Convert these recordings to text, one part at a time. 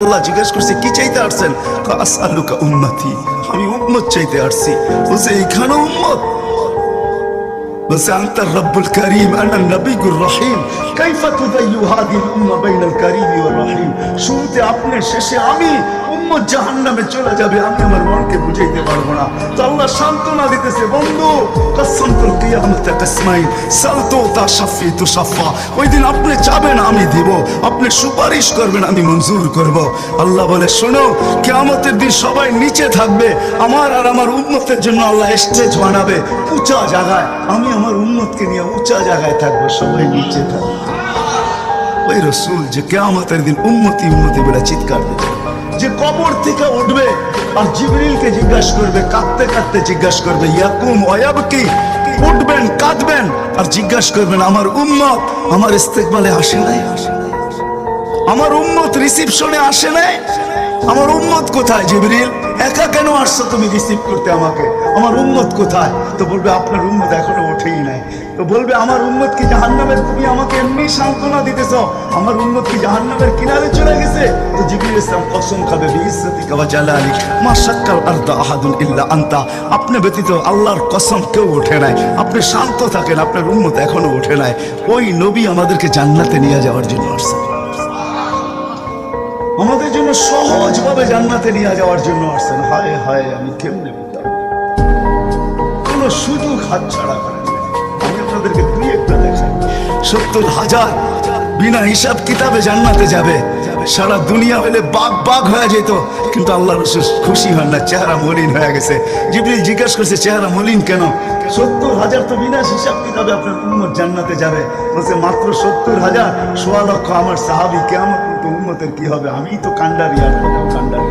আল্লাহ জিজ্ঞেস করছে কি চাইতে আসছেন? আসআলুকা উম্মতি, আমি উম্মত চাইতে আসছি। বলছে এইখানে উম্মত? বলছে আনতার রব্বুল করিম আনা নবিয়ুর রহিম কাইফা তুদাইয়ু হাদিহিল উম্মাহ বাইনাল করিম ওয়ার রহিম। শুরুতে আপনি, শেষে আমি। উম্মত জাহান্নামে চলে যাবে, আমি আমার মনকে বুঝাইতে পারবো না। তো আল্লাহ সান্ত্বনা দিতেছে, বন্ধু কসমতুল কিয়ামত কাসমাইন সালতু তাশফি তুশফা। ওই দিন আপনি চাবেন আমি দিব, আপনি সুপারিশ করবেন আমি মঞ্জুর করব। আল্লাহ বলে শোনো, কিয়ামতের দিন সবাই নিচে থাকবে, আমার আর আমার উম্মতের জন্য আল্লাহ স্টেজ বানাবে উঁচা জায়গায়। আমি আমার উম্মতকে নিয়ে উঁচা জায়গায় থাকবো, সবাই নিচে থাকবে। ওই রসুল যে কিয়ামতের দিন উম্মতি উম্মতি বলে চিৎকার দিবে, যে কবর থেকে উঠবে আর জিবরিলকে জিজ্ঞাসা করবে, কাঁদতে কাঁদতে জিজ্ঞাসা করবে ইয়াকুম ওয়ায়াবকি, উঠবেন কাঁদবেন আর জিজ্ঞাসা করবেন আমার উম্মত আমার ইস্তেকবালে আসে নাই, আমার উম্মত রিসিপশনে আসে নাই, আমার উম্মত কোথায়? জিবরিল একা কেন আসছো তুমি রিসিভ করতে আমাকে? আমার উম্মত কোথায়? তো বলবে আপনার উম্মত এখনো ওঠেই নাই। তো বলবে আমার উম্মত কি জাহান্নামের? তুমি আমাকে এমনি সান্ত্বনা দিতেছো, আমার উম্মত কি জাহান্নামের কিনারে চলে গেছে? তো জিবরিল ইসলাম কসম খাবে বিইজ্জতিকা ওয়া জালালি মা শাক্কাল আরদা আহাদুন ইল্লা আনতা, আপনি ব্যতীত আল্লাহর কসম কেউ ওঠে নাই। আপনি শান্ত থাকেন, আপনার উম্মত এখনো ওঠে নাই। ওই নবী আমাদেরকে জান্নাতে নিয়ে যাওয়ার জন্য আসছে, আমাদের জন্য সহজভাবে জান্নাতে নিয়ে যাওয়ার জন্য আসছেন। হায় হায়, আমি কেমনে বলতাম, কোন সুযোগ হাতছাড়া করেন। আমি আপনাদেরকে দুই একটা দেখাই। 70,000 বিনা হিসাব কিতাবে জান্নাতে যাবে। সারা দুনিয়া হলে বাগ বাগ হয়ে যেত, কিন্তু আল্লাহ রাসূল খুশি হন না, চেহারা মলিন হয়ে গেছে। জিবরিল জিজ্ঞেস করছে চেহারা মলিন কেন? 70,000 তো বিনা হিসাব কিতাবে আপনার উম্মত জান্নাতে যাবে। বলছে মাত্র 70,000, 1.25 লক্ষ আমার সাহাবী, কিয়ামত উম্মতের কি হবে? আমি তো কান্ডারি, আর কোথাও কান্ডারি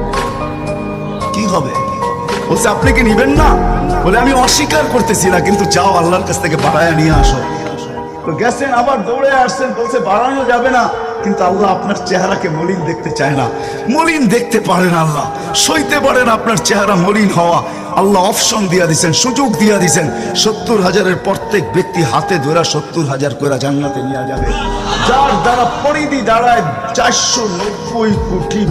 কি হবে? বলছে আপনি কি নিবেন না? বলে আমি অস্বীকার করতেছি না, কিন্তু যাও আল্লাহর কাছ থেকে বাড়ায়া নিয়ে আসো। তো গেছেন, আবার দৌড়ে আসছেন, বলছে বাড়ানো যাবে না, কিন্তু আল্লাহ আপনার চেহারাকে মলিন দেখতে চায় না। মলিন দেখতে পারেন আল্লাহ, সইতে পারেন আপনার চেহারা মলিন হওয়া। আল্লাহ অপশন দিয়া দিছেন, সুযোগ দিয়া দিছেন। 70,000-এর প্রত্যেক ব্যক্তি হাতে ধরা 70,000 করে জান্নাতে নিয়ে যাবে, যার দ্বারা পরিধি দাঁড়ায় 490 কোটি।